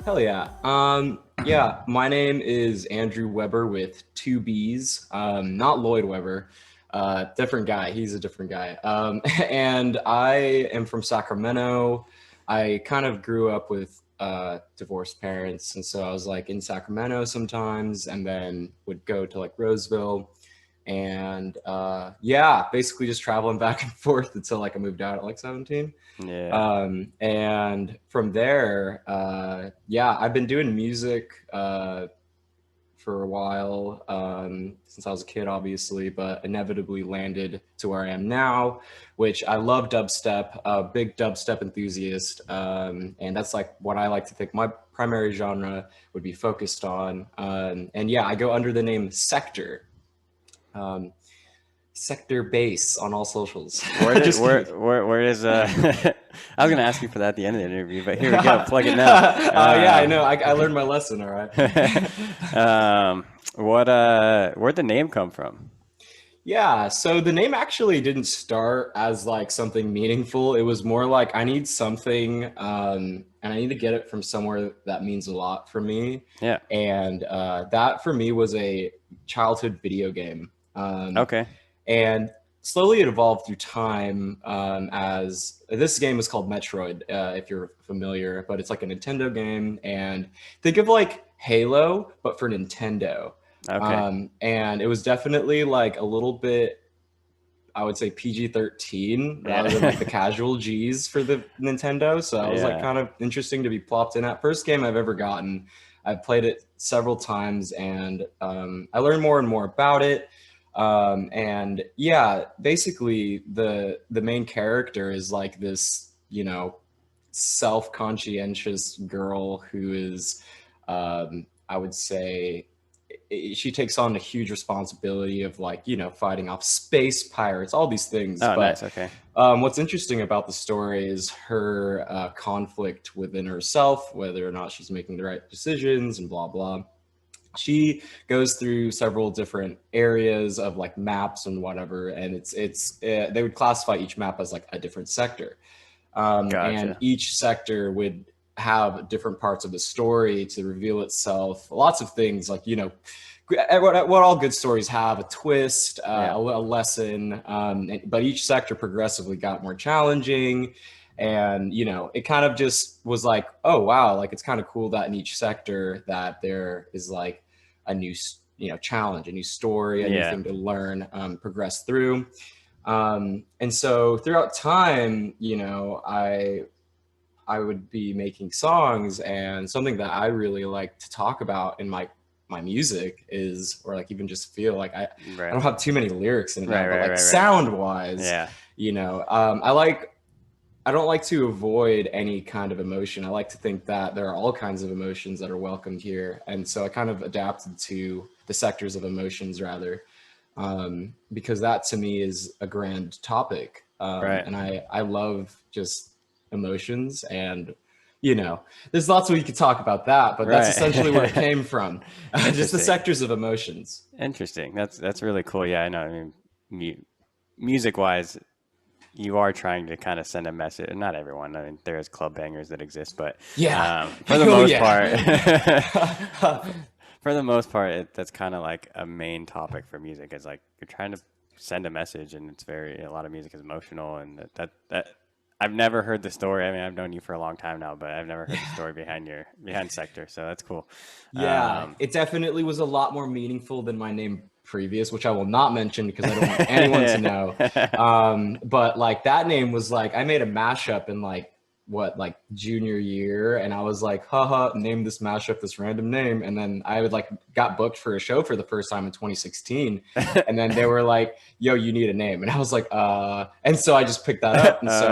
Hell yeah. Yeah, my name is Andrew Weber with two B's. Not Lloyd Webber. Different guy. He's a different guy. And I am from Sacramento. I kind of grew up with divorced parents, and so I was like in Sacramento sometimes, and then would go to like Roseville, and yeah, basically just traveling back and forth until like I moved out at like 17. Yeah. And from there, yeah, I've been doing music for a while, since I was a kid, obviously, but inevitably landed to where I am now, which I love dubstep, a big dubstep enthusiast. And that's like what I like to think my primary genre would be focused on. And yeah, I go under the name Sector. Um, Sector Bass on all socials. Where did Just kidding. where is I was gonna ask you for that at the end of the interview, but here we go. Plug it now. Yeah, I know. I learned my lesson. All right. What where'd the name come from? Yeah, so the name actually didn't start as like something meaningful. It was more like I need something, and I need to get it from somewhere that means a lot for me. Yeah. And that for me was a childhood video game. Okay. And slowly it evolved through time, as this game is called Metroid, if you're familiar, but it's like a Nintendo game. And think of like Halo, but for Nintendo. Okay. And it was definitely like a little bit, I would say PG-13 rather than like the Yeah. casual G's for the Nintendo. So that was like Yeah. kind of interesting to be plopped in at. First game I've ever gotten. I've played it several times, and I learned more and more about it. And yeah, basically the main character is like this, self-conscientious girl who is, I would say, she takes on a huge responsibility of like fighting off space pirates, all these things. Oh, nice. But Okay. what's interesting about the story is her conflict within herself, whether or not she's making the right decisions and blah blah. She goes through several different areas of like maps and whatever, and it's they would classify each map as like a different sector, and Gotcha. each sector would have different parts of the story to reveal itself. Lots of things like what all good stories have: a twist, Yeah. a lesson. But each sector progressively got more challenging, and it kind of just was like, oh wow, like it's kind of cool that in each sector that there is like a new challenge, a new story, a new Yeah. thing to learn, progress through. And so throughout time, I would be making songs, and something that I really like to talk about in my music is, or like even just feel like I Right. don't have too many lyrics in it Right, now, but right, like right, right. sound wise, Yeah. I don't like to avoid any kind of emotion. I like to think that there are all kinds of emotions that are welcomed here, and so I kind of adapted to the sectors of emotions rather, because that to me is a grand topic. Right. And I love just emotions, and there's lots we could talk about that, but that's essentially where it Right. came from. Just the Interesting. sectors of emotions. Interesting. That's really cool. Yeah, I know. I mean, music wise, you are trying to kind of send a message. Not everyone. I mean, there is club bangers that exist, but Yeah. for the Oh most yeah. part, for the most part, that's kind of like a main topic for music. Is like you're trying to send a message, and it's very a lot of music is emotional, and that I've never heard the story. I mean, I've known you for a long time now, but I've never heard the story behind Sector. So that's cool. Yeah, Um, it definitely was a lot more meaningful than my name previous, which I will not mention because I don't want anyone to know. But like that name was like I made a mashup in like what, like junior year, and I was like, haha, name this mashup this random name, and then I would like got booked for a show for the first time in 2016, and then they were like, yo, you need a name, and I was like, and so I just picked that up, and so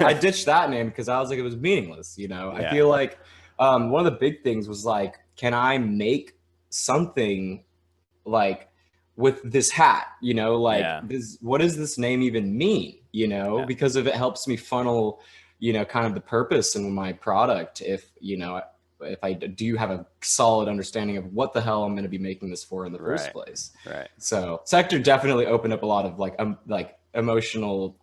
I ditched that name because I was like, it was meaningless. I yeah, feel like one of the big things was like, can I make something like with this hat, like yeah, this, what does this name even mean, yeah, because if it helps me funnel, kind of the purpose in my product, if I do have a solid understanding of what the hell I'm going to be making this for in the first right, place. right. So Sector definitely opened up a lot of like emotional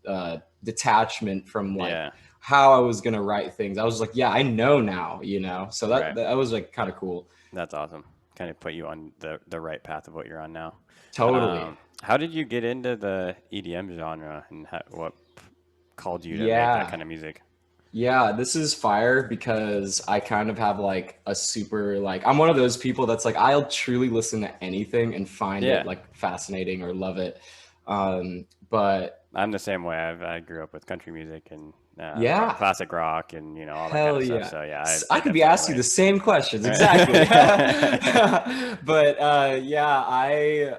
detachment from like Yeah. how I was gonna write things. I was like, yeah, I know now, you know. So Right. that was like kind of cool. That's awesome. Kind of put you on the right path of what you're on now. Totally. How did you get into the EDM genre, and what called you to make that Yeah. kind of music? Yeah, this is fire because I kind of have like a super like I'm one of those people that's like I'll truly listen to anything and find it Yeah, like fascinating or love it. But I'm the same way. I grew up with country music and yeah, classic rock and all that kind hell of stuff. yeah. So yeah, I I could be definitely asking you relate. the same questions exactly. But yeah, I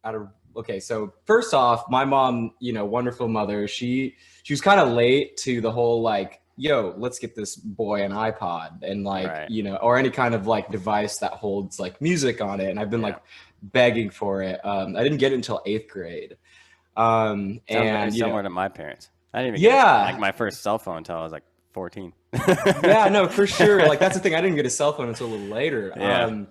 out of okay, so first off, my mom, you know, wonderful mother, she was kind of late to the whole like, yo, let's get this boy an iPod and like, Right. you know, or any kind of like device that holds like music on it. And I've been Yeah. like begging for it. I didn't get it until eighth grade. Sounds very And you know, similar to my parents. I didn't even get like yeah, my first cell phone until I was like 14. yeah, no, for sure. Like that's the thing. I didn't get a cell phone until a little later. Yeah.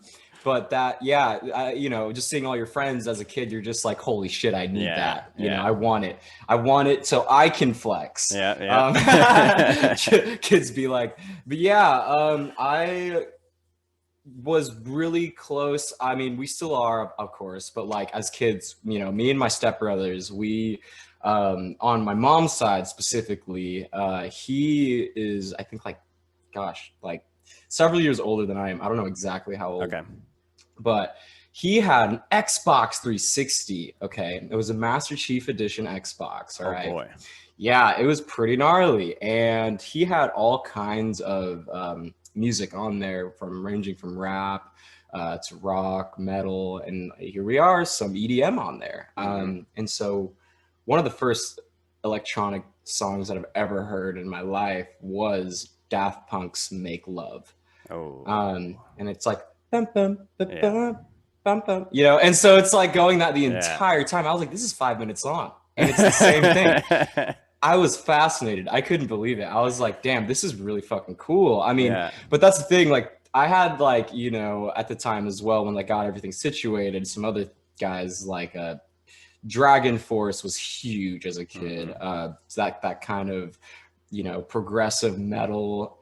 But that, yeah, you know, just seeing all your friends as a kid, you're just like, holy shit, I need Yeah. that. You know, Yeah. I want it. I want it so I can flex. Yeah. Yeah. Kids be like, but yeah, I was really close. I mean, we still are, of course, but like as kids, you know, me and my stepbrothers, we on my mom's side specifically, he is, I think, like, gosh, like several years older than I am. I don't know exactly how old, Okay. but he had an Xbox 360. Okay, it was a Master Chief Edition Xbox. All Oh right, boy. yeah, it was pretty gnarly, and he had all kinds of music on there, from ranging from rap to rock, metal, and here we are, some EDM on there. Hmm. And so, one of the first electronic songs that I've ever heard in my life was Daft Punk's "Make Love," Oh. and it's like bum, bum, bum, Yeah. bum, bum, bum, you know, and so it's like going that the Yeah. entire time. I was like, this is 5 minutes long, and it's the same thing. I was fascinated. I couldn't believe it. I was like, damn, this is really fucking cool. I mean, Yeah. but that's the thing. Like, I had, like, you know, at the time as well, when I got everything situated, some other guys like Dragon Force was huge as a kid. Hmm. So that kind of, you know, progressive metal.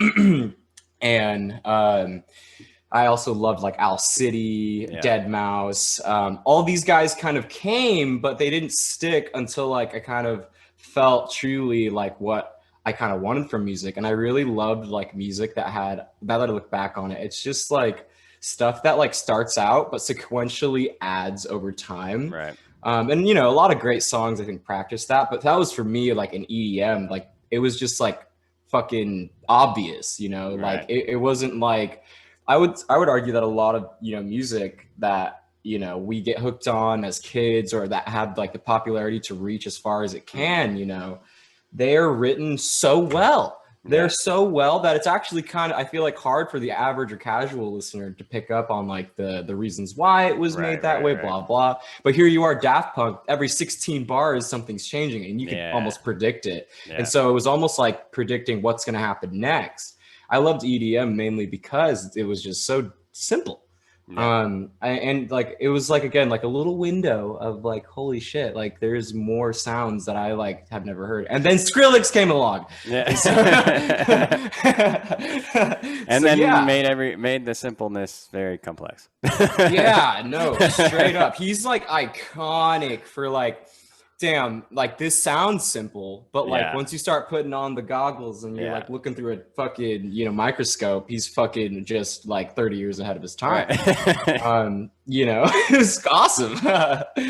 And I also loved like Owl City, Yeah. Dead Mouse. All these guys kind of came, but they didn't stick until like I kind of felt truly like what I kind of wanted from music. And I really loved like music that had, now that I look back on it, it's just like stuff that like starts out but sequentially adds over time. Right. And you know, a lot of great songs I think practice that, but that was for me like an EDM. Like it was just like fucking obvious, you know, like Right. it wasn't like I would argue that a lot of, you know, music that, you know, we get hooked on as kids or that have like the popularity to reach as far as it Hmm. can, you know, they're written so well. They're Yeah. so well that it's actually kind of, I feel like, hard for the average or casual listener to pick up on like the reasons why it was made Right. that Right. way, Right. blah blah. But here you are, Daft Punk, every 16 bars something's changing and you could Yeah. almost predict it. And Yeah. so it was almost like predicting what's going to happen next. I loved EDM mainly because it was just so simple. Yeah. And like it was like again like a little window of like holy shit, like there's more sounds that I like have never heard. And then Skrillex came along. And so, Yeah. And so then yeah. made the simpleness very complex. Yeah, no, straight up. He's like iconic for like, damn, like this sounds simple, but like Yeah. once you start putting on the goggles and you're Yeah. like looking through a fucking, you know, microscope, he's fucking just like 30 years ahead of his time. Right. You know, it's awesome.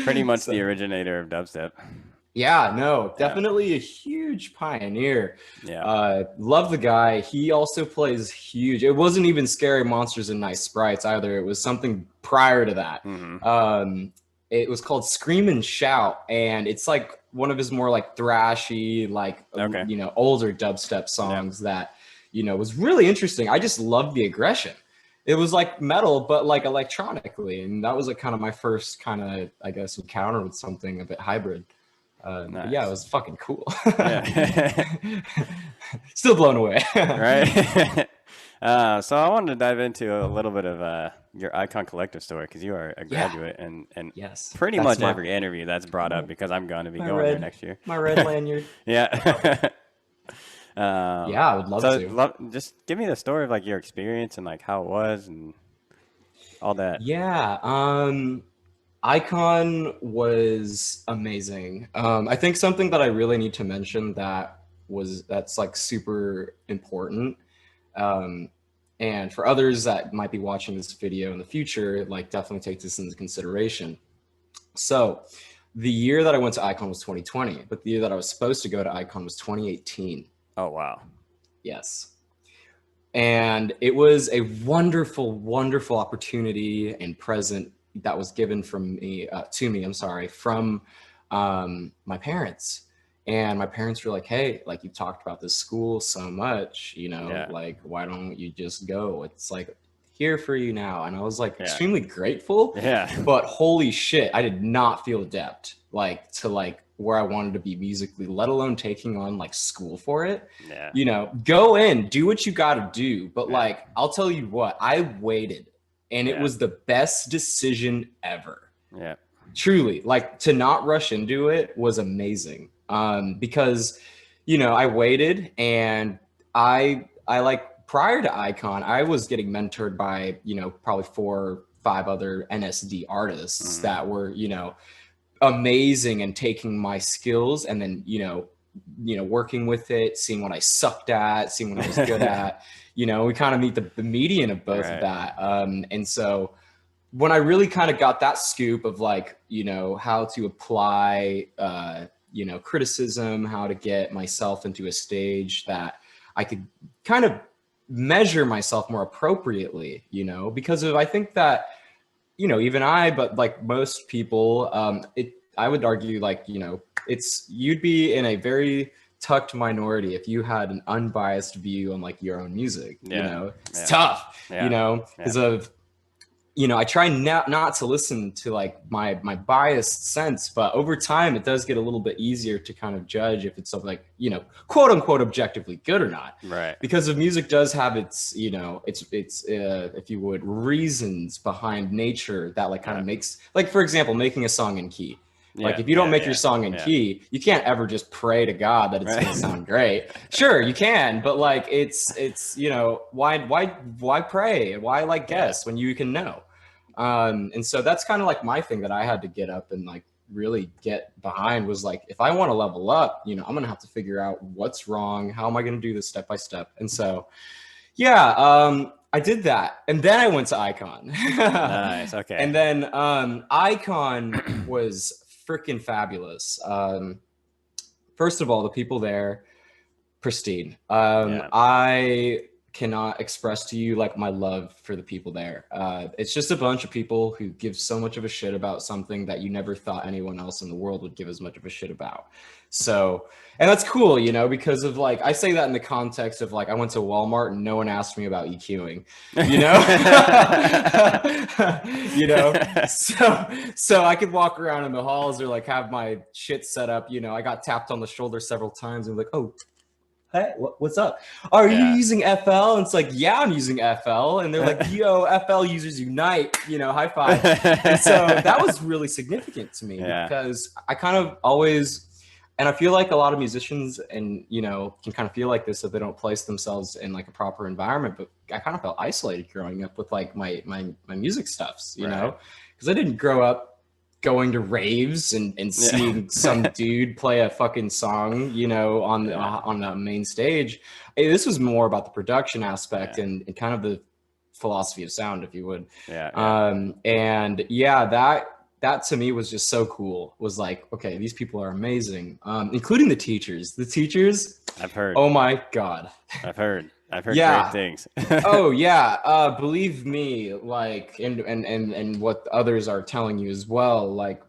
Pretty much So, the originator of dubstep. yeah, no, Yeah. definitely a huge pioneer. Yeah. Love the guy. He also plays huge. It wasn't even Scary Monsters and Nice Sprites either. It was something prior to that. Hmm. It was called Scream and Shout, and it's like one of his more like thrashy, like Okay. you know, older dubstep songs that, you know, was really interesting. I just loved the aggression. It was like metal, but like electronically, and that was like kind of my first kind of, I guess, encounter with something a bit hybrid. But yeah, it Nice. was fucking cool. Yeah. Still blown away. Right. So I wanted to dive into a little bit of your Icon Collective story because you are a Yeah. graduate, and Yes. pretty That's much every interview that's brought up my because I'm going to be my going there red next year. my red lanyard. Love it. Yeah. Yeah, I would love So to. just give me the story of like your experience and like how it was and all that. Yeah. Icon was amazing. I think something that I really need to mention that's like super important. Um, and for others that might be watching this video in the future, like definitely take this into consideration. So the year that I went to Icon was 2020, but the year that I was supposed to go to Icon was 2018. Oh wow. Yes. And it was a wonderful, wonderful opportunity and present that was given from me to me. I'm sorry, from my parents. And my parents were like, "Hey, like you've talked about this school so much, Yeah. like why don't you just go? It's like here for you now." And I was like Yeah. extremely grateful, Yeah. but holy shit, I did not feel adept like to like where I wanted to be musically, let alone taking on like school for it. Yeah. Go in, do what you got to do. But Yeah. like, I'll tell you what, I waited and it Yeah. was the best decision ever. Yeah. Truly, like to not rush into it was amazing. Because, I waited and I like prior to Icon, I was getting mentored by, probably 4 or 5 other NSD artists Hmm. that were, amazing and taking my skills and then working with it, seeing what I sucked at, seeing what I was good at. We kind of meet the median of both of Right. that. And so when I really kind of got that scoop of like how to apply criticism, how to get myself into a stage that I could kind of measure myself more appropriately, because of I think that even but like most people, I would argue like, you'd be in a very tucked minority if you had an unbiased view on like your own music, Yeah. it's Yeah. tough, Yeah. Yeah. because of, I try not to listen to like my biased sense, but over time it does get a little bit easier to kind of judge if it's something like, quote unquote objectively good or not. Right. Because if music does have its, it's if you would, reasons behind nature that like kind of makes, like for example, making a song in key. Like Yeah. if you don't Yeah. make your Yeah. song in Yeah. key, you can't ever just pray to God that it's Right. going to sound great. Sure, you can, but like it's why pray? Why like Yeah. guess when you can know? And so that's kind of like my thing that I had to get up and like really get behind was like, if I want to level up, I'm going to have to figure out what's wrong. How am I going to do this step by step? And so, yeah, I did that. And then I went to Icon. Nice. Okay. And then Icon was freaking fabulous. First of all, the people there, pristine. Yeah. I cannot express to you like my love for the people there. It's just a bunch of people who give so much of a shit about something that you never thought anyone else in the world would give as much of a shit about. So, and that's cool, because of like, I say that in the context of like, I went to Walmart and no one asked me about EQing, so I could walk around in the halls or like have my shit set up. I got tapped on the shoulder several times and like, oh, hey, what's up? Are you Yeah. using FL? And it's like, yeah, I'm using FL. And they're like, yo, FL users unite, high five. And so that was really significant to me because I kind of always, and I feel like a lot of musicians and, can kind of feel like this if they don't place themselves in like a proper environment. But I kind of felt isolated growing up with like my music stuffs, because I didn't grow up going to raves and seeing some dude play a fucking song, on the main stage. This was more about the production aspect and kind of the philosophy of sound, if you would. And that to me was just so cool. Was like, okay, these people are amazing, including the teachers. The teachers, I've heard. Oh my God. I've heard great things. Oh yeah, believe me, like, and what others are telling you as well. Like,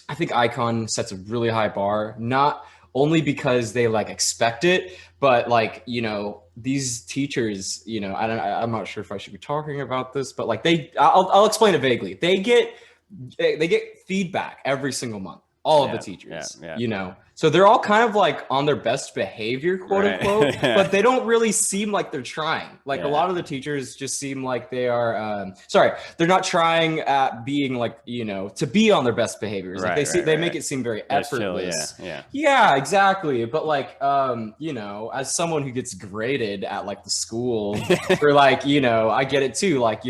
I think Icon sets a really high bar, not only because they like expect it, but like, these teachers, I'm not sure if I should be talking about this, but like I'll explain it vaguely. They get feedback every single month, all of the teachers, So they're all kind of like on their best behavior, quote Right. unquote, Yeah. but they don't really seem like they're trying. Like a Yeah. lot of the teachers just seem like they are, sorry, they're not trying at being like, to be on their best behaviors. Like Right. Right. they Right. make Right. it seem very Just chill. Yeah. effortless. Yeah. Yeah, exactly. But like, as someone who gets graded at like the school for like, I get it too. Like,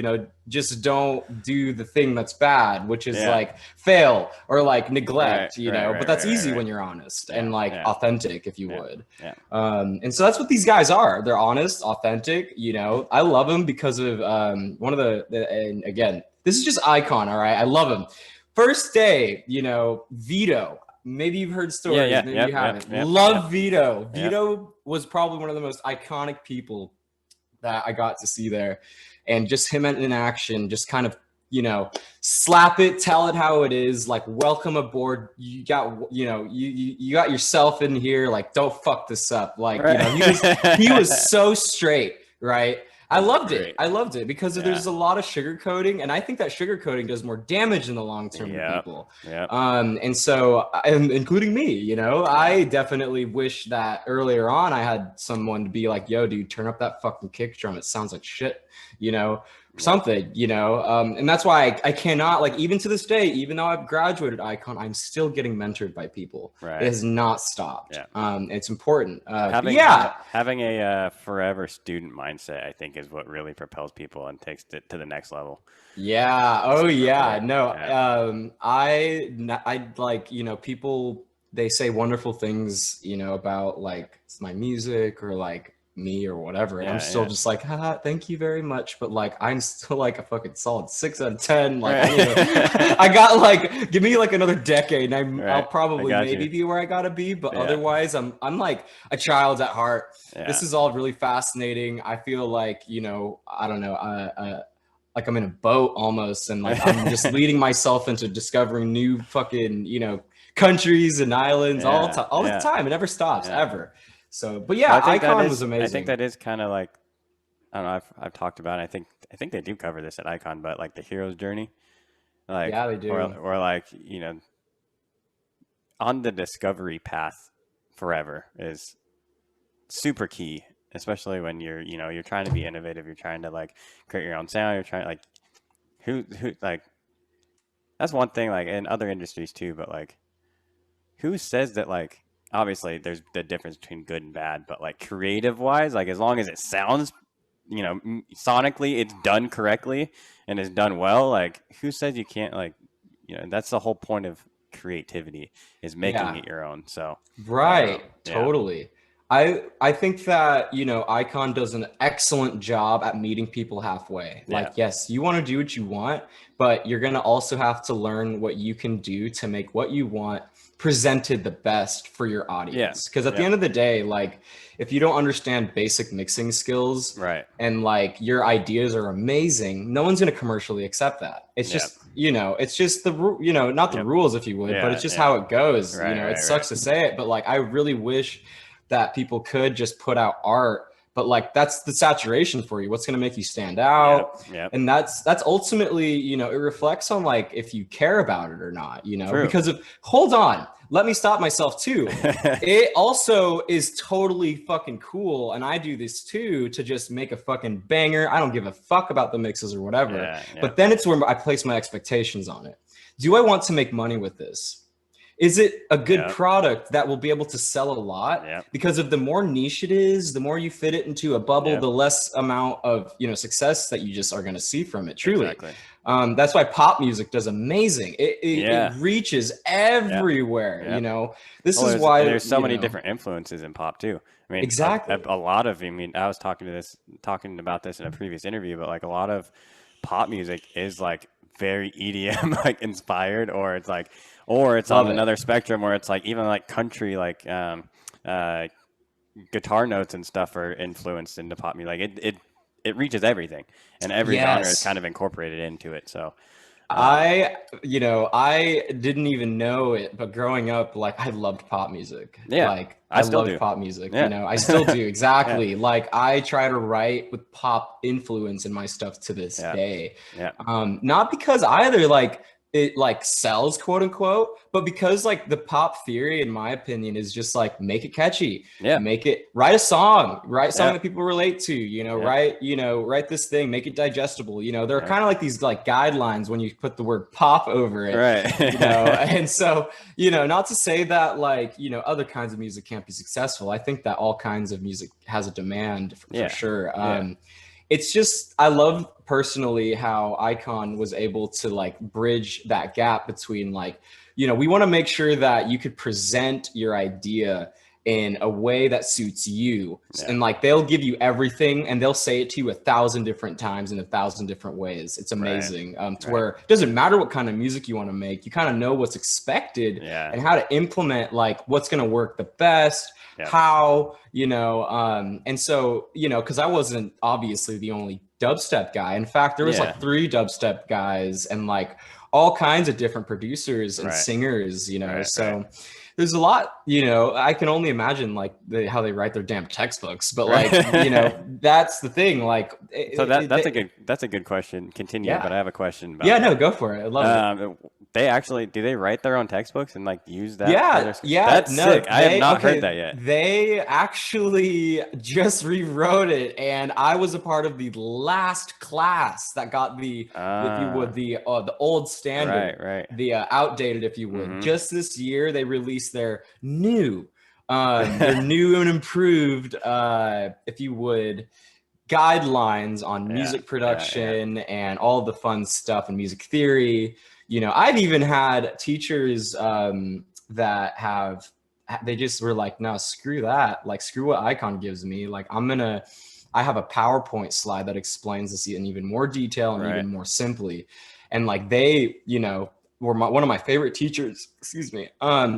just don't do the thing that's bad, which is Yeah. like fail or like neglect, Right. Right. but Right. that's Right. Right. easy Right. when you're honest Yeah. and like Yeah. authentic, if you Yeah. would. Yeah. And so that's what these guys are. They're honest, authentic. I love them because of one of and again, this is just Icon. All right, I love him. First day, Vito. Maybe you've heard Yeah. stories, Yeah. maybe Yep. you Yep. haven't. Yep. Love Yep. Vito. Yep. Vito was probably one of the most iconic people that I got to see there, and just him in action, just kind of slap it, tell it how it is, like welcome aboard. You got you got yourself in here, like don't fuck this up. Like Right. he was so straight, right? I loved Great. it. I loved it because there's a lot of sugarcoating, and I think that sugarcoating does more damage in the long term to people. Yeah. And so, including me, I definitely wish that earlier on I had someone to be like, "Yo, dude, turn up that fucking kick drum. It sounds like shit," something, and that's why I cannot, like, even to this day, even though I've graduated Icon, I'm still getting mentored by people. Right. It has not stopped. Yeah. It's important. Having a forever student mindset, I think, is what really propels people and takes it to the next level. Yeah. Oh yeah. Great. No. Yeah. I like, people, they say wonderful things, about like my music or like me or whatever. And I'm still just like, thank you very much. But like, I'm still like a fucking solid 6 out of 10. Like, I got like, give me like another decade and I'll probably maybe be where I gotta be. But otherwise I'm like a child at heart. Yeah. This is all really fascinating. I feel like, I don't know, like I'm in a boat almost, and like I'm just leading myself into discovering new fucking, countries and islands all the time. It never stops ever. So, but yeah, Icon was amazing. I think that is kind of like, I don't know, I've talked about it. I think they do cover this at Icon, but like the hero's journey, like, yeah, they do. Or like, on the discovery path forever is super key, especially when you're trying to be innovative, you're trying to like create your own sound, you're trying like who like, that's one thing, like in other industries too, but like who says that, like, obviously there's the difference between good and bad, but like creative wise, like as long as it sounds, sonically it's done correctly and is done well, like who says you can't, like, that's the whole point of creativity, is making it your own. So right. Totally. I think that, Icon does an excellent job at meeting people halfway. Like, yes, you want to do what you want, but you're going to also have to learn what you can do to make what you want presented the best for your audience. Because at the end of the day, like, if you don't understand basic mixing skills, right, and like your ideas are amazing, no one's going to commercially accept that. It's just, it's just the, not the rules, if you would, but it's just how it goes. It sucks to say it, but like, I really wish that people could just put out art, but like that's the saturation for you. What's going to make you stand out? And that's ultimately, it reflects on like if you care about it or not, because of, hold on, let me stop myself too. It also is totally fucking cool, and I do this too, to just make a fucking banger. I don't give a fuck about the mixes or whatever. But then it's where I place my expectations on it. Do I want to make money with this? Is it a good product that will be able to sell a lot? Because of the more niche it is, the more you fit it into a bubble, the less amount of success that you just are going to see from it. Truly, that's why pop music does amazing. It reaches everywhere. This is why there's so many different influences in pop too. I mean, exactly. A lot of. I mean, I was talking about this in a previous interview, but like a lot of pop music is like very EDM like inspired, or it's like. Or it's on another spectrum where it's like even like country, like guitar notes and stuff are influenced into pop music. Like it reaches everything, and every genre is kind of incorporated into it. So I didn't even know it, but growing up, like I loved pop music. Like I still loved pop music. I still do. Exactly. Like I try to write with pop influence in my stuff to this day. Not because either like it like sells, quote unquote. But because like the pop theory, in my opinion, is just like make it catchy, Yeah. make it write a song Yeah. that people relate to, Yeah. write this thing, make it digestible. There are Yeah. kind of like these like guidelines when you put the word pop over it, Right. and so, not to say that like, other kinds of music can't be successful. I think that all kinds of music has a demand for Yeah. sure. Yeah. It's just I love personally how Icon was able to like bridge that gap between like, we want to make sure that you could present your idea in a way that suits you. Yeah. And like they'll give you everything and they'll say it to you 1,000 different times in 1,000 different ways. It's Right. amazing. To Right. where it doesn't matter what kind of music you want to make, you kind of know what's expected Yeah. and how to implement like what's going to work the best, Yeah. how, and so, because I wasn't obviously the only dubstep guy. In fact, there was Yeah. like 3 dubstep guys and like all kinds of different producers and Right. singers, Right. so Right. there's a lot, I can only imagine like how they write their damn textbooks, but like, Right. that's the thing. Like, So that's a good question. Continue, but yeah, I have a question about yeah, no, that. go for it. I love it. They actually do they write their own textbooks and like use that for Yeah, their yeah, That's no, sick. I have not heard that yet. they actually just rewrote it, and I was a part of the last class that got the, if you would, Ah, the old right, standard, right. the outdated, if you would. Mm-hmm. Just this year, they released their new and improved, if you would, guidelines on Yeah, music yeah, yeah. production and all the fun stuff and music theory. I've even had teachers that they just were like, no, screw that. Like, screw what Icon gives me. Like, I have a PowerPoint slide that explains this in even more detail and Right. even more simply. And like they, were one of my favorite teachers, excuse me.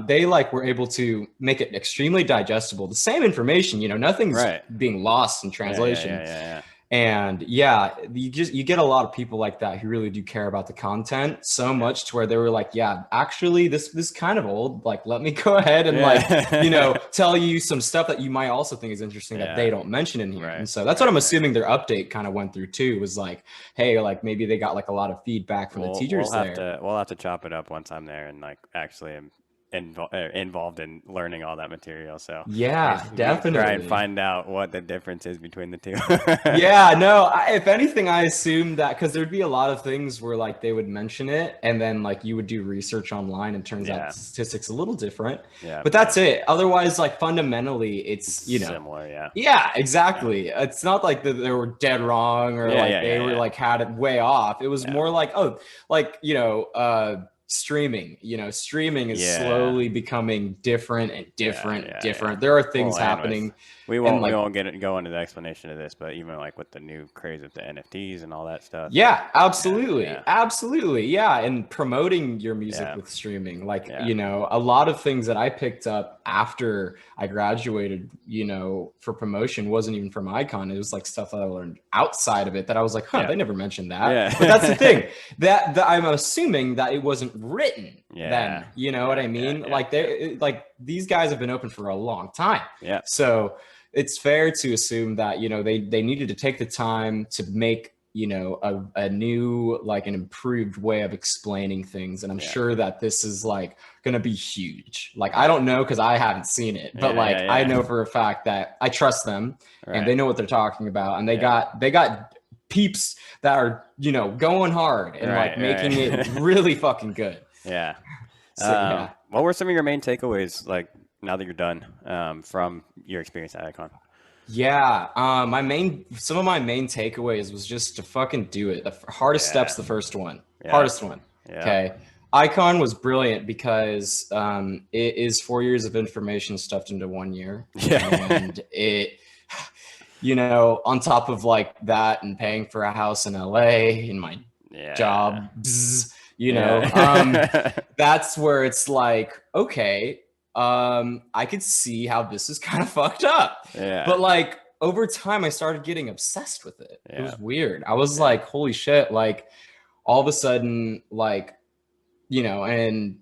They like were able to make it extremely digestible. The same information, nothing's Right. being lost in Yeah, yeah, translation. yeah, yeah, yeah. And yeah, you get a lot of people like that who really do care about the content so Yeah. much to where they were like, yeah, actually this is kind of old. Like, let me go ahead and like, Yeah. tell you some stuff that you might also think is interesting that they Yeah. don't mention in here. Right. And so that's what Right. I'm Right. assuming their update kind of went through too, was like, hey, like maybe they got like a lot of feedback from the teachers there. We'll have to chop it up once I'm there and like actually am involved in learning all that material. So Yeah, we can try and definitely. find out what the difference is between the two. Yeah, no, if anything, I assumed that because there'd be a lot of things where like they would mention it and then like you would do research online and turns out Yeah. the statistics a little different. Yeah. But Yeah. that's it. Otherwise, like fundamentally, It's it's, similar. Yeah. yeah, Yeah. exactly. It's not like that they were dead wrong or Yeah. like Yeah. they Yeah. were Yeah. like had it way off. It was Yeah. more like, oh, like, streaming, streaming is Yeah. slowly becoming different and Yeah. different, Yeah. Yeah. different. There are Well, things and with happening and we like, won't go into the explanation of this, but even like with the new craze with the NFTs and all that stuff, and yeah, yeah, absolutely. yeah, Absolutely. Yeah. And promoting your music yeah, with streaming. Like, yeah, a lot of things that I picked up after I graduated, for promotion wasn't even from Icon. It was like stuff that I learned outside of it that I was like, huh, yeah, they never mentioned that. But that's the yeah, thing that I'm assuming that it wasn't written then. yeah, You know what yeah, I yeah, mean? yeah, Like yeah, like these guys have been open for a long time. yeah, So it's fair to assume that they needed to take the time to make a new, like an improved way of explaining things, and I'm yeah, sure that this is like going to be huge. Like, I yeah, don't know because I haven't seen it, but yeah, like I yeah, know yeah. for a fact that I trust them and Right, they know what they're talking about, and they yeah, got peeps that are going hard and like right, making it right, really fucking good. yeah. So yeah. What were some of your main takeaways, like now that you're done, from your experience at Icon? Yeah, some of my main takeaways was just to fucking do it. The hardest step's Yeah, the first one. yeah, Hardest one. yeah, Okay. Icon was brilliant because it is 4 years of information stuffed into 1 year, yeah, and it, on top of like that and paying for a house in LA in my yeah, job, bzz, yeah, that's where it's like, okay, I could see how this is kind of fucked up. yeah, But like over time, I started getting obsessed with it. It yeah, was weird. I was yeah, like, holy shit, like all of a sudden, like, and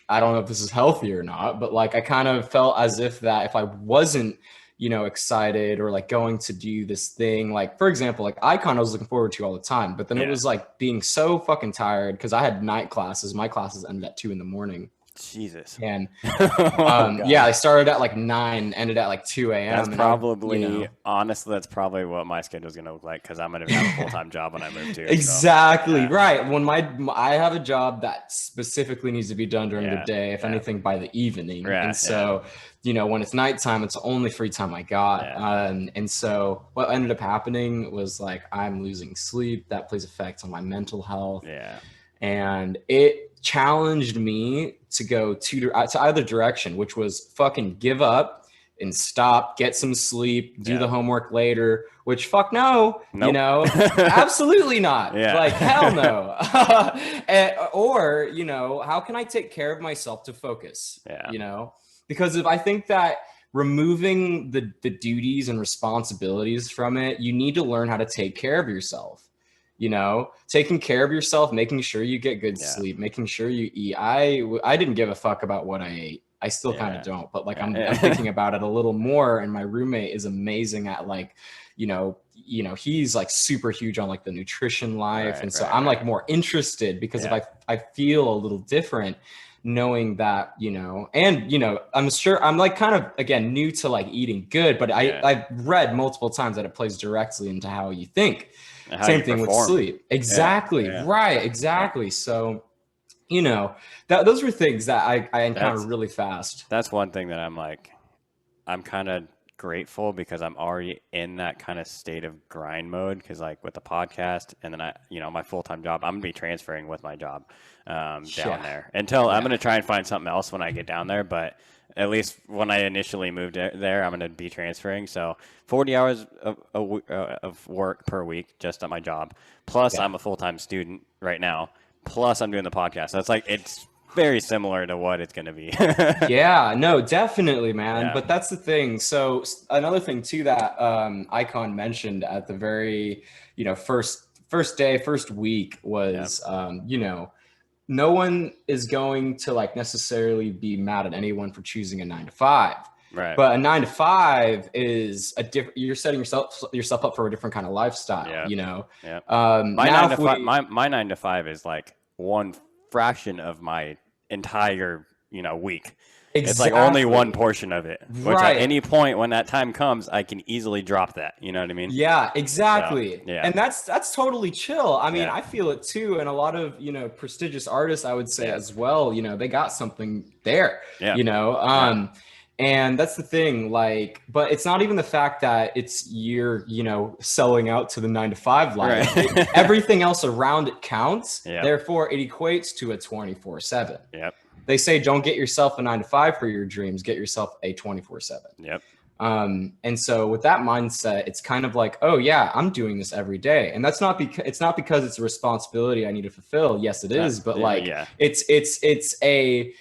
I don't know if this is healthy or not, but like I kind of felt as if that if I wasn't, excited or like going to do this thing. Like, for example, like Icon I was looking forward to all the time, but then it Yeah. was like being so fucking tired because I had night classes. My classes ended at 2 a.m. Jesus. And Oh yeah, God. I started at like 9, ended at like 2 That's a.m. And probably, honestly, that's probably what my schedule is going to look like because I'm going to have a full-time job when I move too. So, exactly yeah, right. When I have a job that specifically needs to be done during the yeah, day, if yeah, anything by the evening. And yeah, yeah, so, when it's nighttime, it's the only free time I got. yeah, And so what ended up happening was like I'm losing sleep. That plays effects on my mental health. yeah, And it challenged me to go to either direction, which was fucking give up and stop, get some sleep, do yeah. the homework later, which fuck no, Nope. absolutely not. Yeah. Like hell no. Or, how can I take care of myself to focus? Yeah. Because if I think that removing the duties and responsibilities from it, you need to learn how to take care of yourself. Taking care of yourself, making sure you get good Yeah. sleep, making sure you eat. I didn't give a fuck about what I ate. I still kind Yeah. of don't, but like I'm Yeah. thinking about it a little more. And my roommate is amazing at like, he's like super huge on like the nutrition life, Right, and so right, I'm like right. more interested because Yeah. if I feel a little different, knowing that and I'm sure I'm like kind of again new to like eating good, but Yeah. I've read multiple times that it plays directly into how you think. And how Same you thing with perform. sleep. Yeah. Exactly. Yeah. Right. Yeah. Exactly. So, those were things that I encountered That's really fast. that's one thing that I'm kind of grateful because I'm already in that kind of state of grind mode because like with the podcast and then my full-time job, I'm gonna be transferring with my job down Yeah. there until I'm Yeah. gonna try and find something else when I get down there. But at least when I initially moved there, I'm gonna be transferring. So 40 hours of work per week just at my job. Plus, Yeah. I'm a full-time student right now. Plus, I'm doing the podcast. So it's very similar to what it's gonna be. Yeah, no, definitely, man. Yeah. But that's the thing. So another thing too that Icon mentioned at the very, first day, first week Yeah. was, no one is going to like necessarily be mad at anyone for choosing a 9 to 5. Right. But a 9 to 5 is a different. You're setting yourself up for a different kind of lifestyle. Yeah. Yeah. My Now nine if to five, we, my 9 to 5 is like one fraction of my entire, week. It's like only one exactly portion of it, which at right. any point when that time comes, I can easily drop that. You know what I mean? Yeah, So, exactly. yeah. And that's totally chill. I mean, Yeah. I feel it too. And a lot of, prestigious artists, I would say Yeah. as well, they got something there, Yeah. you know. Yeah. And that's the thing, like, but it's not even the fact that it's you're, selling out to the 9 to 5 life. Right. Everything else around it counts. Yep. Therefore, it equates to a 24/7. Yep. They say don't get yourself a 9 to 5 for your dreams, get yourself a 24/7. Yep. And so with that mindset, it's kind of like, oh yeah, I'm doing this every day. And that's not because it's a responsibility I need to fulfill. Yes, it is, but like Yeah. it's a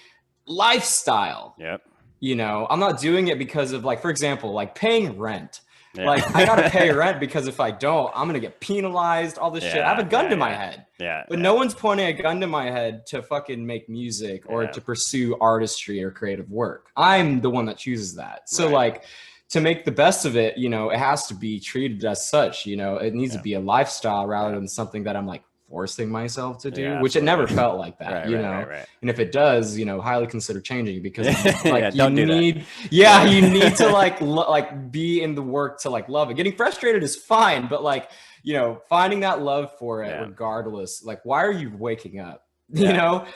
lifestyle. Yep. I'm not doing it because of like, for example, like paying rent. Yeah. Like I gotta pay rent because if I don't, I'm gonna get penalized, all this shit. I have a gun to my head. Yeah. But no one's pointing a gun to my head to fucking make music or to pursue artistry or creative work. I'm the one that chooses that. So like to make the best of it, it has to be treated as such, it needs to be a lifestyle rather than something that I'm like forcing myself to do, which it never felt like that, Right. And if it does, highly consider changing because like don't do that. you need to like be in the work to like love it. Getting frustrated is fine, but like, finding that love for it regardless. Like, why are you waking up?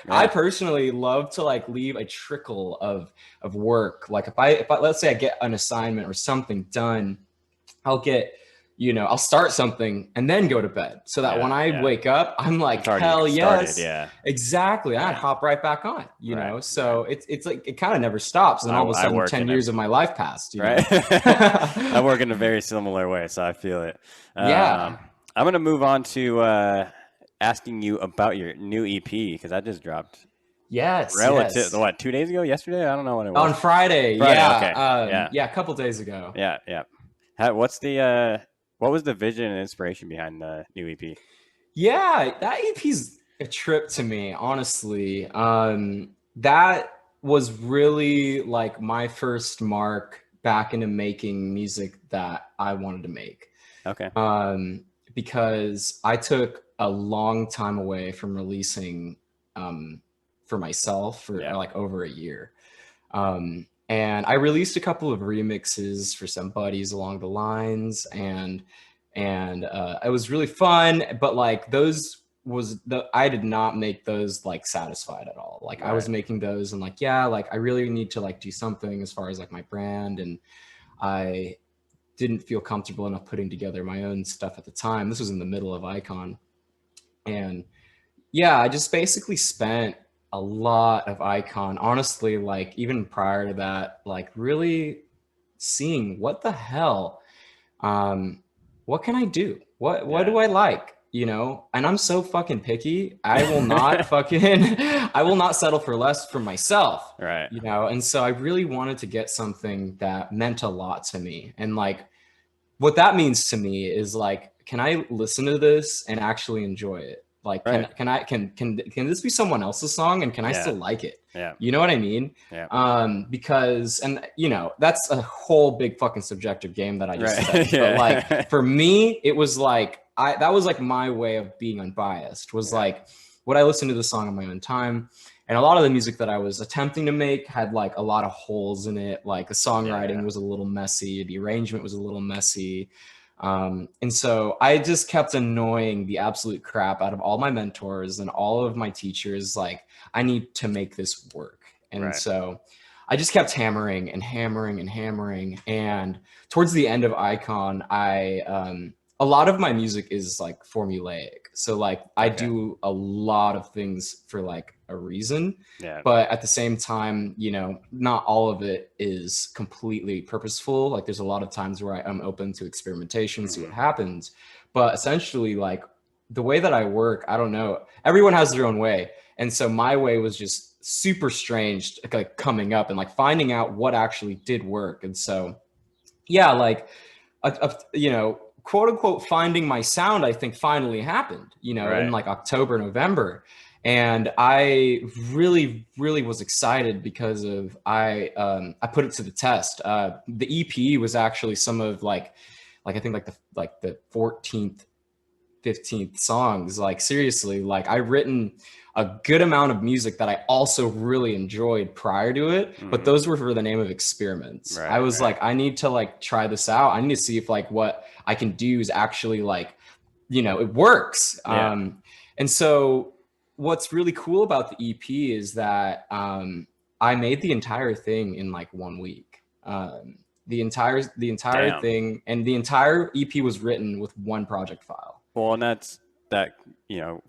I personally love to like leave a trickle of work. Like if I let's say I get an assignment or something done, I'll start something and then go to bed so that when I wake up, I'm like, hell yes. Exactly. I'd hop right back on, so it's like, it kind of never stops. And all of a sudden 10 years of my life passed, right? I work in a very similar way, so I feel it. Yeah. I'm going to move on to asking you about your new EP because that just dropped. Yes. What, 2 days ago? Yesterday? I don't know when it was. On Friday. Okay. Yeah, a couple days ago. Yeah. What was the vision and inspiration behind the new EP? Yeah, that EP's a trip to me, honestly. That was really like my first mark back into making music that I wanted to make. Okay. Um, because I took a long time away from releasing for myself for Yeah. like over a year. And I released a couple of remixes for some buddies along the lines, and it was really fun. But like those was the I did not make those like satisfied at all. Like I Right. was making those and like yeah, like I really need to like do something as far as like my brand, and I didn't feel comfortable enough putting together my own stuff at the time. This was in the middle of Icon, and yeah, I just basically spent a lot of Icon, honestly, like even prior to that, like really seeing what the hell, um, what can I do? What Yeah. do I like? You know, and I'm so fucking picky. I will not fucking I will not settle for less for myself, Right. you know. And so I really wanted to get something that meant a lot to me. And like what that means to me is like, can I listen to this and actually enjoy it? Like, Right. can this be someone else's song and can I Yeah. still like it? Yeah. You know what I mean? Yeah. Because and you know that's a whole big fucking subjective game that I just said. Right. But like Yeah. for me, it was like I that was like my way of being unbiased. Was Yeah. like would I listen to the song on my own time? And a lot of the music that I was attempting to make had like a lot of holes in it. Like the Yeah. songwriting was a little messy, the arrangement was a little messy. And so I just kept annoying the absolute crap out of all my mentors and all of my teachers. Like, I need to make this work. And Right. so I just kept hammering and hammering and hammering. And towards the end of Icon, a lot of my music is like formulaic. So like I Okay. do a lot of things for like a reason, Yeah. but at the same time, you know, not all of it is completely purposeful. Like there's a lot of times where I'm open to experimentation, see what Hmm. happens. But essentially, like the way that I work, I don't know. Everyone has their own way. And so my way was just super strange, like coming up and like finding out what actually did work. And so, yeah, like you know, quote unquote, finding my sound, I think finally happened, you know, in Right. like October, November. And I really, really was excited because of I put it to the test. The EP was actually some of like I think like the 14th 15th songs. Like seriously, like I written a good amount of music that I also really enjoyed prior to it, but Hmm. those were for the name of experiments. I Right. was Right. like, I need to like try this out. I need to see if like what I can do is actually like, you know, it works. Yeah. And so what's really cool about the EP is that I made the entire thing in like 1 week. The entire Damn. thing and the entire EP was written with one project file. Well, and that's that,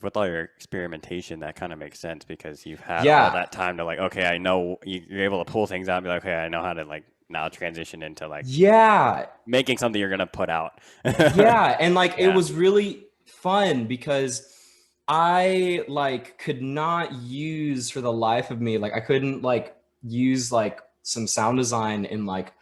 with all your experimentation, that kind of makes sense because you've had all Yeah. that time to like, okay, I know you're able to pull things out and be like, okay, I know how to like now transition into like Yeah. making something you're gonna put out. Yeah. And like it Yeah. was really fun because I like could not use for the life of me, like I couldn't like use like some sound design in like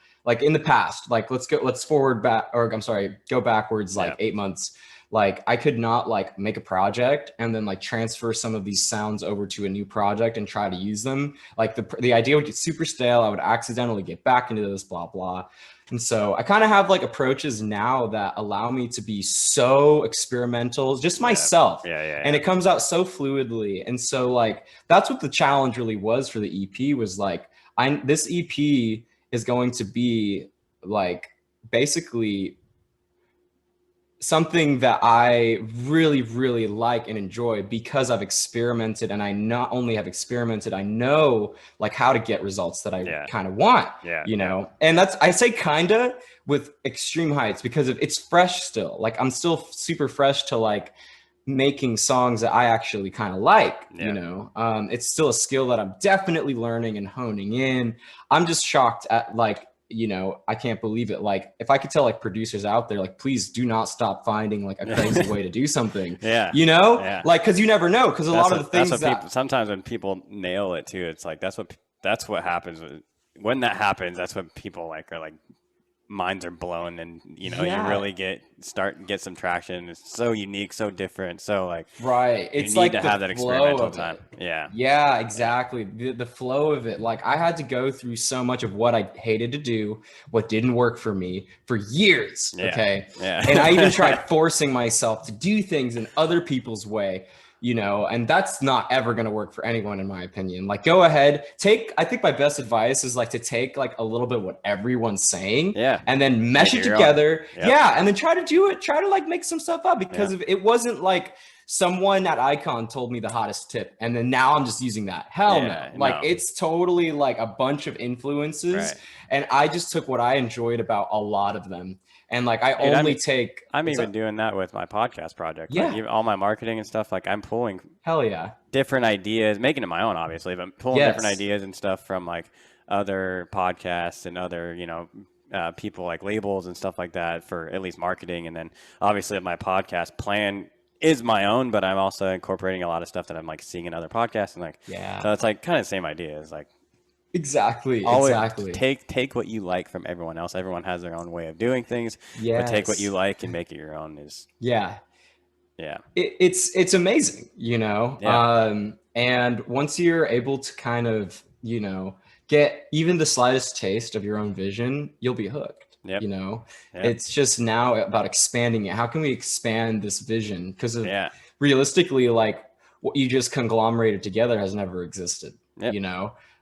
in the past. Like let's forward back or I'm sorry, go backwards Yeah. like 8 months. Like I could not like make a project and then like transfer some of these sounds over to a new project and try to use them. Like the idea would get super stale. I would accidentally get back into this blah blah. And so I kind of have like approaches now that allow me to be so experimental, just Yeah. myself. Yeah. Yeah. And Yeah. it comes out so fluidly. And so like that's what the challenge really was for the EP was like this EP is going to be like basically something that I really, really like and enjoy because I've experimented and I not only have experimented, I know like how to get results that I Yeah. kind of want, Yeah. you Yeah. know? And that's, I say kinda with extreme heights because it's fresh still. Like I'm still super fresh to like making songs that I actually kind of like, you Yeah. know? It's still a skill that I'm definitely learning and honing in. I'm just shocked at like, you know, I can't believe it. Like, if I could tell like producers out there, like, please do not stop finding like a crazy way to do something, Yeah. you know, Yeah. like, cause you never know. Cause a lot of the That's things what people that, sometimes when people nail it too. It's like that's what happens when that happens. That's when people like are like minds are blown, and you know, you Yeah, really get some traction. It's so unique, so different. So like, right. you It's need to like the have that flow experimental of time. it. Yeah. Yeah, Yeah. exactly. The flow of it. Like I had to go through so much of what I hated to do, what didn't work for me for years. Yeah. Okay. And I even Yeah. tried forcing myself to do things in other people's way, and that's not ever going to work for anyone, in my opinion. Like, go ahead, I think my best advice is like to take like a little bit what everyone's saying Yeah. and then Make mesh it it your own. together. Yep. Yeah. And then try to do it, try to like make some stuff up Yeah. because it wasn't like, someone at Icon told me the hottest tip, and then now I'm just using that. Hell no. Yeah. Like No. it's totally like a bunch of influences, Right. and I just took what I enjoyed about a lot of them. And like I Dude, only take I'm what's even up? doing that with my podcast project. Like Yeah. even all my marketing and stuff, like I'm pulling Hell yeah. different ideas, making it my own, obviously, but pulling different Yes. ideas and stuff from like other podcasts and other, people like labels and stuff like that for at least marketing. And then obviously my podcast plan is my own, but I'm also incorporating a lot of stuff that I'm like seeing in other podcasts and like, Yeah. so it's like kind of the same idea. It's like Exactly. always Exactly. take what you like from everyone else. Everyone has their own way of doing things, but take what you Yes. like and make it your own is, Yeah. yeah. It's amazing, Yeah. and once you're able to kind of, get even the slightest taste of your own vision, you'll be hooked. Yep. Yep. It's just now about expanding it. How can we expand this vision? Because of Yeah. realistically, like what you just conglomerated together has never existed, Yep.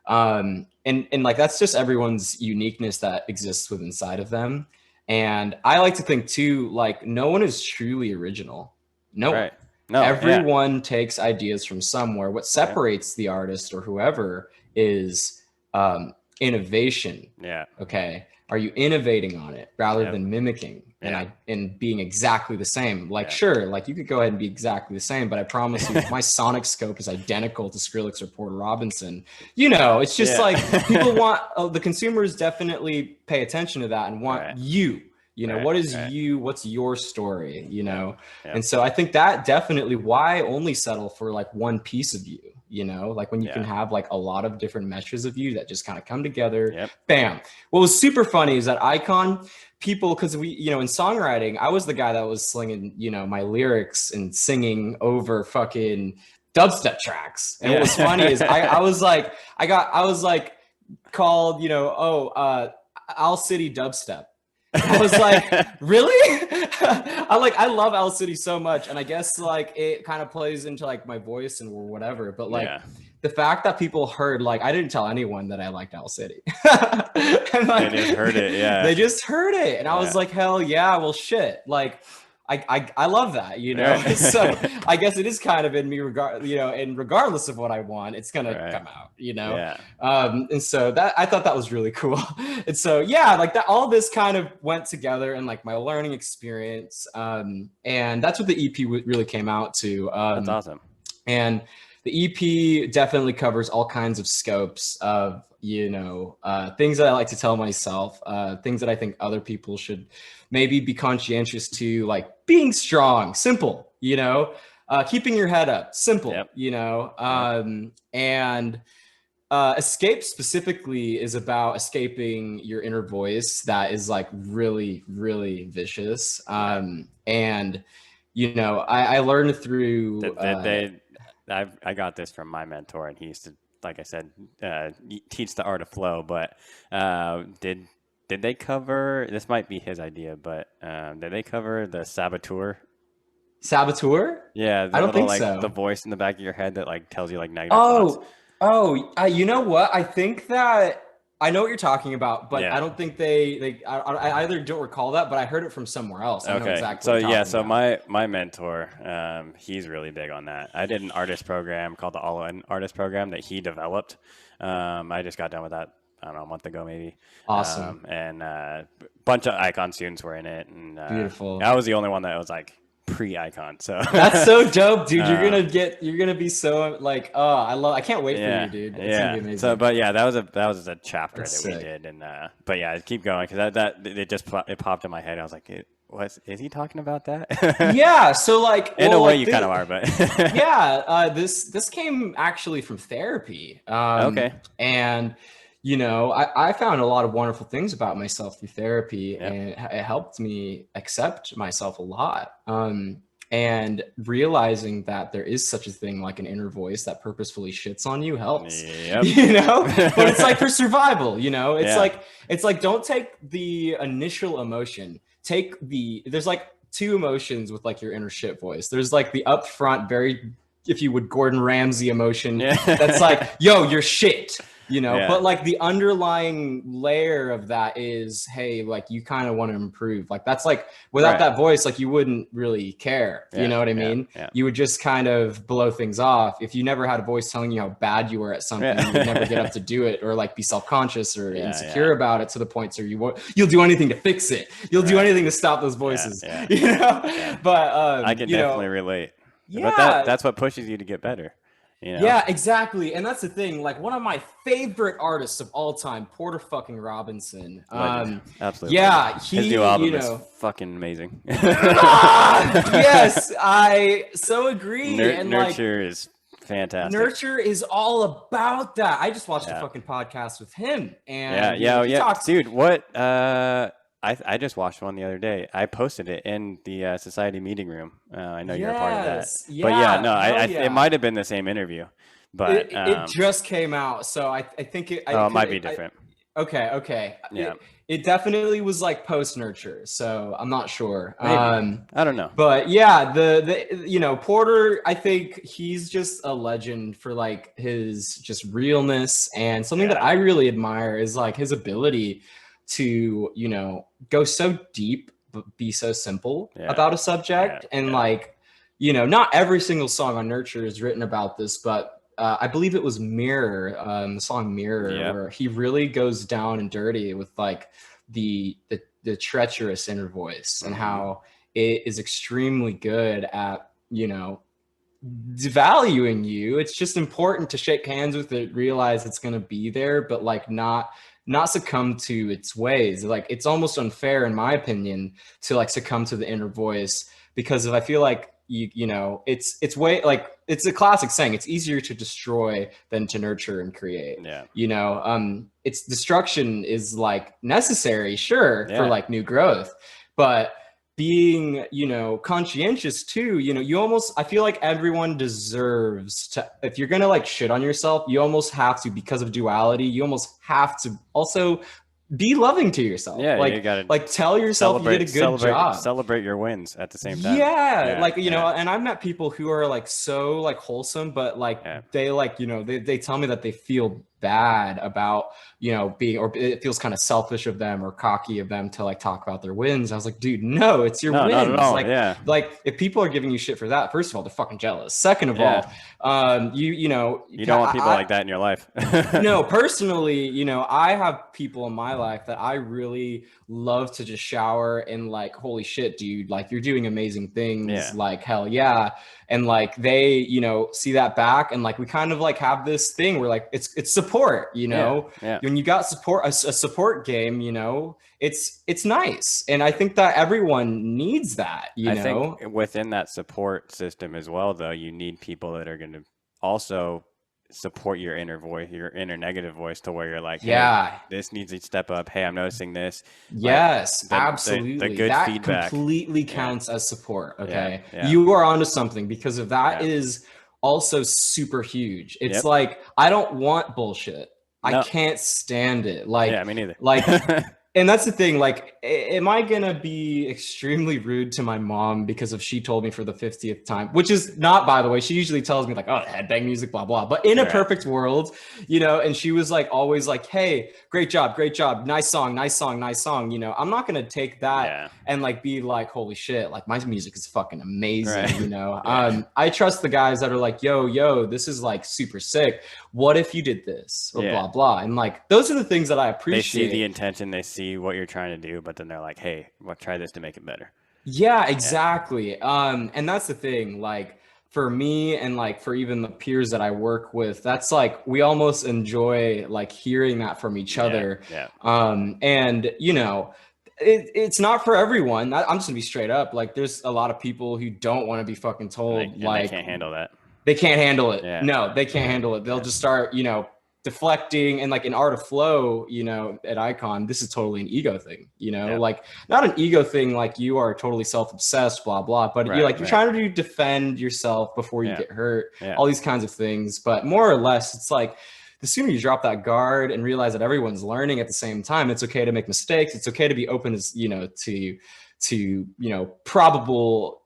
and like that's just everyone's uniqueness that exists within inside of them. And I like to think too, like no one is truly original. No one. Right. No. Yeah. Everyone takes ideas from somewhere. What Yep. separates the artist or whoever is innovation. Yeah. Okay. Are you innovating on it rather Yep. than mimicking Yeah. and being exactly the same? Like, Yeah. sure, like you could go ahead and be exactly the same, but I promise you, if my sonic scope is identical to Skrillex or Porter Robinson, it's just Yeah. like people want the consumers definitely pay attention to that and want Right. you. Right, What is right. you? What's your story? Yeah. And so I think that definitely why only settle for like one piece of you, like when you can Yeah. have like a lot of different meshes of you that just kind of come together. Yep. Bam. What was super funny is that Icon people, because we, in songwriting, I was the guy that was slinging, my lyrics and singing over fucking dubstep tracks. And what was funny is I was like, I was like called, Owl City Dubstep. I was like, really? I love Owl City so much. And I guess like it kind of plays into like my voice and or whatever. But like the fact that people heard, like, I didn't tell anyone that I liked Owl City. And like, they just heard it. Yeah. They just heard it. And I was like, hell yeah, well shit. Like I love that, So I guess it is kind of in me and regardless of what I want, it's gonna come out, Yeah. And so that I thought that was really cool. And so yeah, like that all this kind of went together and like my learning experience. And that's what the EP really came out to. That's awesome. And the EP definitely covers all kinds of scopes of, things that I like to tell myself, things that I think other people should maybe be conscientious to, like being strong, simple, keeping your head up, simple, and escape specifically is about escaping your inner voice that is like really, really vicious. And, I learned through... I got this from my mentor, and he used to, like I said, teach the art of flow. But did they cover? This might be his idea, but did they cover the saboteur? Saboteur? Yeah, I don't think like, so. The voice in the back of your head that like tells you like negative thoughts. You know what? I think that I know what you're talking about, but I don't think I either don't recall that, but I heard it from somewhere else. I know exactly so my mentor, he's really big on that. I did an artist program called the All-In Artist Program that he developed. I just got done with that, I don't know, a month ago maybe. Awesome. And a bunch of Icon students were in it, and beautiful. I was the only one that was like pre-Icon, so that's so dope, dude. You're gonna be so like, I can't wait for you, dude. It's gonna be amazing. So but yeah, that was a chapter That's that sick. we did, and but yeah, keep going, because that it popped in my head. I was like, is he talking about that? Yeah, so like in a way you kind of are, but yeah, this came actually from therapy. Okay. And I found a lot of wonderful things about myself through therapy, Yep. and it helped me accept myself a lot. And realizing that there is such a thing like an inner voice that purposefully shits on you helps, Yep. but it's like for survival, Yeah. it's like don't take the initial emotion. There's like two emotions with like your inner shit voice. There's like the upfront, very, if you would, Gordon Ramsay emotion that's like, Yeah. yo, you're shit. Yeah. But like the underlying layer of that is, hey, like you kind of want to improve. Like that's like without Right. that voice, like you wouldn't really care. You Yeah. know what I Yeah. mean? Yeah. You would just kind of blow things off. If you never had a voice telling you how bad you were at something, you would never get up Yeah. to do it, or like be self-conscious or Yeah. insecure Yeah. about it to the point where you'll do anything to fix it. You'll do Right. anything to stop those Yeah. voices. Yeah. Yeah. But I can definitely relate. But yeah. that's what pushes you to get better, you know? Yeah, exactly. And that's the thing. Like one of my favorite artists of all time, Porter fucking Robinson. Legend. Absolute legend. Yeah, His new album is fucking amazing. yes, I so agree. And like Nurture is fantastic. Nurture is all about that. I just watched a Yeah. fucking podcast with him, Yeah, and yeah, he yeah, talks. dude. What? I just watched one the other day. I posted it in the society meeting room. I know you're a part of that, Yes, but yeah, yeah, no, hell it yeah. might have been the same interview, but It just came out, so I think it. oh, it might be different. Okay. Yeah, It definitely was like post nurture, so I'm not sure. maybe. I don't know. But yeah, the Porter, I think he's just a legend for like his just realness, and something that Yeah, I really admire is like his ability to, go so deep but be so simple yeah, about a yeah, subject. And yeah. like, not every single song on Nurture is written about this, but I believe it was Mirror, the song Mirror, Yep. where he really goes down and dirty with like the treacherous inner voice, and Mm-hmm. how it is extremely good at, devaluing you. It's just important to shake hands with it, realize it's going to be there, but like not succumb to its ways. Like it's almost unfair, in my opinion, to like succumb to the inner voice, because if I feel like it's way, like it's a classic saying, it's easier to destroy than to nurture and create. Yeah, Its destruction is like necessary, sure, for yeah, like new growth, but being, conscientious too, you almost, I feel like everyone deserves to, if you're gonna like shit on yourself, you almost have to, because of duality, you almost have to also be loving to yourself. yeah. You gotta Like tell yourself you did a good job. celebrate your wins at the same time. Yeah, Yeah, like yeah, and I've met people who are like so like wholesome, but like yeah. they like, they tell me that they feel bad about, being, or it feels kind of selfish of them or cocky of them to like talk about their wins. I was like, dude, no, it's your No, not wins. at all. Like, Yeah, if people are giving you shit for that, first of all, they're fucking jealous. Second of yeah. all, You don't want people like that in your life. no, personally, I have people in my life that I really love to just shower and like, holy shit, dude, like you're doing amazing things, Yeah. like hell yeah. And like they, see that back, and like we kind of like have this thing where like it's support, Yeah. when you got support, a support game, it's nice. And I think that everyone needs that, I think within that support system as well, though, you need people that are going to also support your inner voice, your inner negative voice, to where you're like, hey, yeah. this needs to step up. Hey, I'm noticing this. Yes, Like, absolutely. the good That feedback. completely counts as support. Okay. Yeah. You are onto something, because of that Yeah. is also super huge. It's Yep. like, I don't want bullshit. I No. can't stand it. Yeah, me neither. And that's the thing, like, am I gonna be extremely rude to my mom because if she told me for the 50th time, which is not, by the way, she usually tells me like, oh, headbang music, blah, blah. But in a Right. perfect world, and she was like, always like, hey, great job, nice song, nice song, nice song. I'm not gonna take that Yeah. and like be like, holy shit, like my music is fucking amazing, Right. Yeah. I trust the guys that are like, yo, this is like super sick. What if you did this? Or Yeah. blah, blah. And like, those are the things that I They appreciate. see the intention, they see what you're trying to do, but then they're like, hey, try this to make it better. Yeah, exactly. And that's the thing, like for me and like for even the peers that I work with, that's like, we almost enjoy like hearing that from each other. Yeah. And it's not for everyone. I'm just gonna be straight up. Like there's a lot of people who don't want to be fucking told, And they can't handle that. they can't handle it. Yeah. No, they can't handle it. They'll just start, deflecting, and like in Art of Flow, you know, at Icon, this is totally an ego thing, you know, Yeah. like not an ego thing like you are totally self-obsessed, blah blah, but Right. you're trying to defend yourself before you Yeah. get hurt, Yeah. all these kinds of things. But more or less, it's like the sooner you drop that guard and realize that everyone's learning at the same time, it's okay to make mistakes. It's okay to be open as, you know, to, you know, probable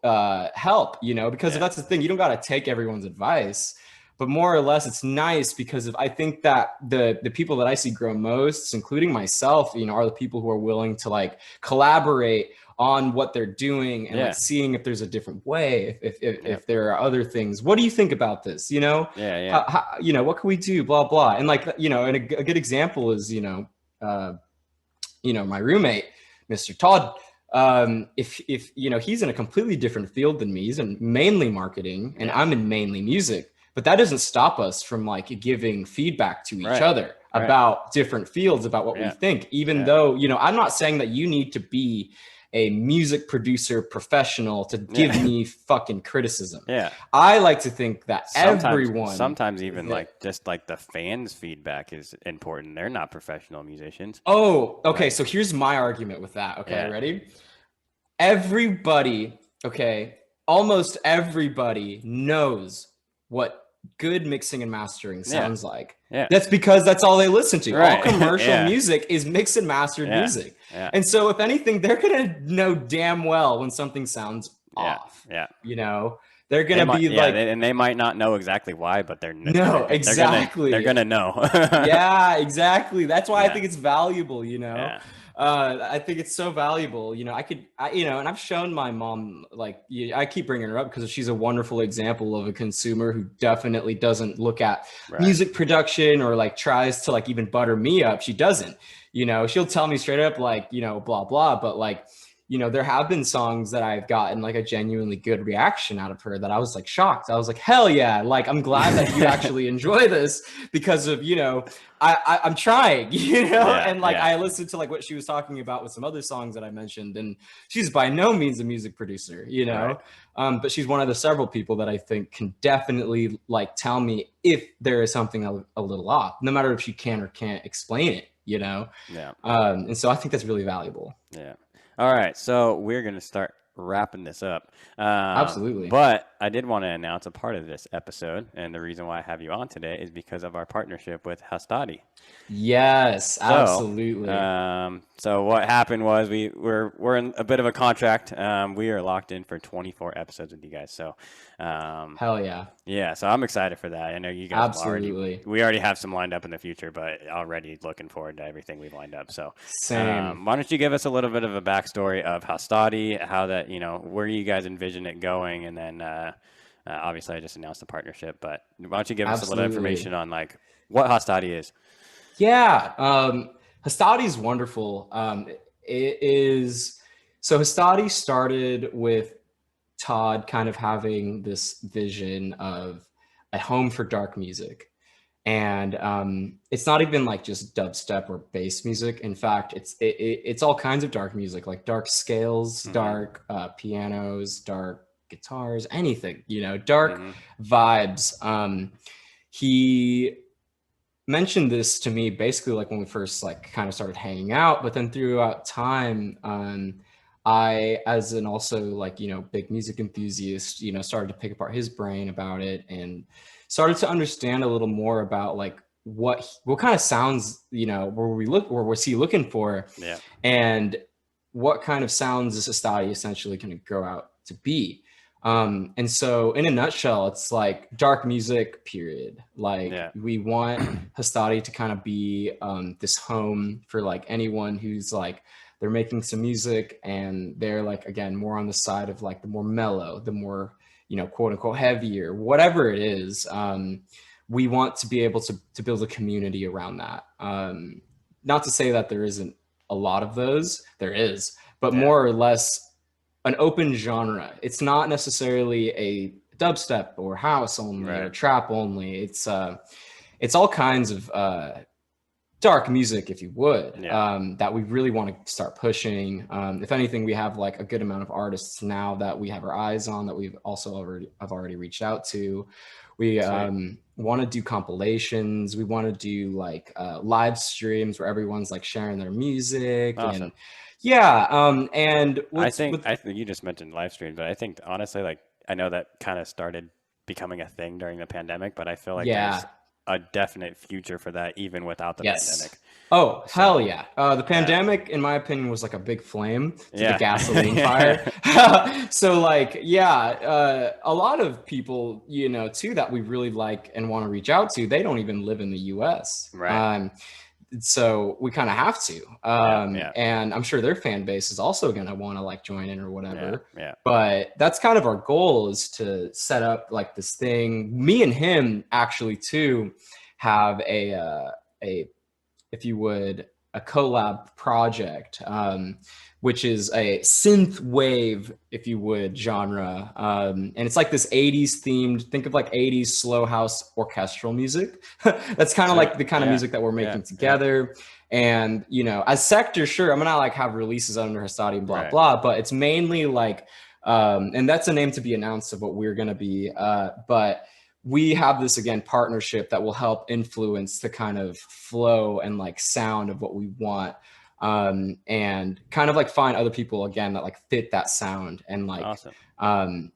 help, you know, because that's the thing. You don't got to take everyone's advice, but more or less it's nice because I think that the people that I see grow most, including myself, you know, are the people who are willing to like collaborate on what they're doing and like seeing if there's a different way, if there are other things. What do you think about this? You know, you know, what can we do? Blah blah. And like, you know, and a good example is, you know, my roommate, Mr. Todd. If you know, he's in a completely different field than me. He's in mainly marketing, and I'm in mainly music. But that doesn't stop us from like giving feedback to each other about different fields, about what we think. Even though, you know, I'm not saying that you need to be a music producer professional to give me fucking criticism. I like to think that sometimes even like just like the fans' feedback is important. They're not professional musicians. Oh, okay. So here's my argument with that. Okay, ready? Everybody, almost everybody knows what good mixing and mastering sounds like. That's because that's all they listen to. All commercial music is mixed and mastered music. And so if anything, they're going to know damn well when something sounds off. You know, they're going to be like, and they might not know exactly why, but they're exactly. They're going to know. Yeah, exactly. That's why I think it's valuable, you know. I think it's so valuable. You know, you know, and I've shown my mom, like, I keep bringing her up because she's a wonderful example of a consumer who definitely doesn't look at music production or like tries to like even butter me up. She doesn't, you know, she'll tell me straight up, like, you know, blah, blah. But like, you know, there have been songs that I've gotten like a genuinely good reaction out of her that I was like shocked. I was like, hell yeah. Like, I'm glad that you actually enjoy this because of, you know, I'm trying, you know, and like, I listened to like what she was talking about with some other songs that I mentioned, and she's by no means a music producer, you know, but she's one of the several people that I think can definitely like tell me if there is something a little off, no matter if she can or can't explain it, you know? And so I think that's really valuable. All right, so we're going to start wrapping this up. Absolutely. But I did want to announce a part of this episode, and the reason why I have you on today is because of our partnership with Hastati. Yes, absolutely. So what happened was we're in a bit of a contract. We are locked in for 24 episodes with you guys. So hell yeah. Yeah, so I'm excited for that. I know you guys we already have some lined up in the future, but already looking forward to everything we've lined up. So same. Why don't you give us a little bit of a backstory of Hastati, how that, you know, where you guys envision it going, and then obviously I just announced the partnership, but why don't you give us a little information on like what Hastati is? Yeah, Hastati is wonderful. It is, so Hastati started with Todd kind of having this vision of a home for dark music. And it's not even like just dubstep or bass music. In fact, it's all kinds of dark music, like dark scales, dark pianos, dark guitars, anything, you know, dark vibes. He mentioned this to me basically like when we first like kind of started hanging out, but then throughout time, I, as an also like, you know, big music enthusiast, you know, started to pick apart his brain about it and started to understand a little more about like what kind of sounds, you know, what's he looking for, and what kind of sounds is Hastati essentially going to grow out to be. And so in a nutshell, it's like dark music, period. Like we want Hastati to kind of be this home for like anyone who's like, they're making some music and they're like, again, more on the side of like the more mellow, the more, you know, quote unquote heavier, whatever it is. We want to be able to build a community around that. Not to say that there isn't a lot of those, there is, but more or less an open genre. It's not necessarily a dubstep or house only or trap only. It's all kinds of dark music, if you would, that we really want to start pushing. If anything, we have like a good amount of artists now that we have our eyes on that we've also already reached out to. We want to do compilations. We want to do like live streams where everyone's like sharing their music and Awesome. yeah. And what's with I think you just mentioned live stream, but I think honestly, like I know that kind of started becoming a thing during the pandemic, but I feel like there's yeah. a definite future for that even without the Yes. pandemic. Oh, hell So yeah. The yeah, pandemic, in my opinion, was like a big flame to the yeah, gasoline fire. yeah, So, like, yeah, a lot of people, you know, too, that we really like and want to reach out to, they don't even live in the US. right, So we kind of have to. yeah, yeah, And I'm sure their fan base is also going to want to like join in or yeah, whatever. yeah. But that's kind of our goal is to set up like this thing. Me and him actually too have a if you would, a collab project, which is a synth wave, if you would, genre. And it's like this 80s themed, think of like 80s slow house orchestral music. That's kind of Sweet, like the kind of yeah, music that we're yeah, making yeah, together. And, you know, as Sector, sure, I'm gonna like have releases under Hastati and blah, right. blah, but it's mainly like, and that's a name to be announced of what we're gonna be. But we have this again partnership that will help influence the kind of flow and like sound of what we want, and kind of like find other people again that like fit that sound and like Awesome, um,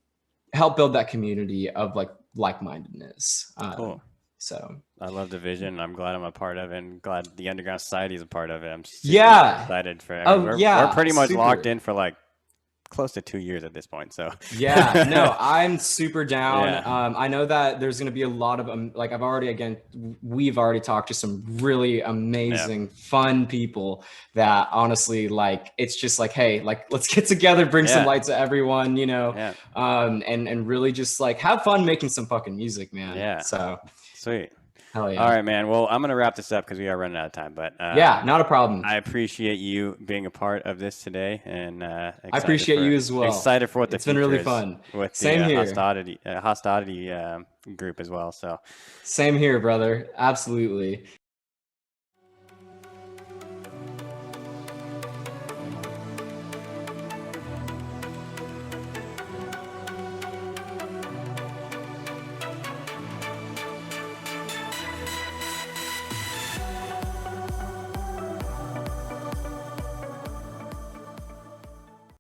help build that community of like-mindedness. cool. So I love the vision. I'm glad I'm a part of it, and glad the Underground Society is a part of it. I'm super yeah. excited for Oh we're yeah, pretty much locked super. in for like close to 2 years at this point. So Yeah, no, I'm super down. yeah, I know that there's going to be a lot of like I've already again we've already talked to some really yeah, amazing fun people that honestly like it's just like hey, like let's get together, bring some yeah, light to everyone, you know, yeah, and really just like have fun making some fucking music, man. yeah. So, Sweet. hell All yeah. right, man. Well, I'm gonna wrap this up because we are running out of time. But Yeah, not a problem. I appreciate you being a part of this today, and I appreciate you as well. excited for what the It's been future really is fun. with the Same here. Hostati group as well. So. Same here, brother. Absolutely.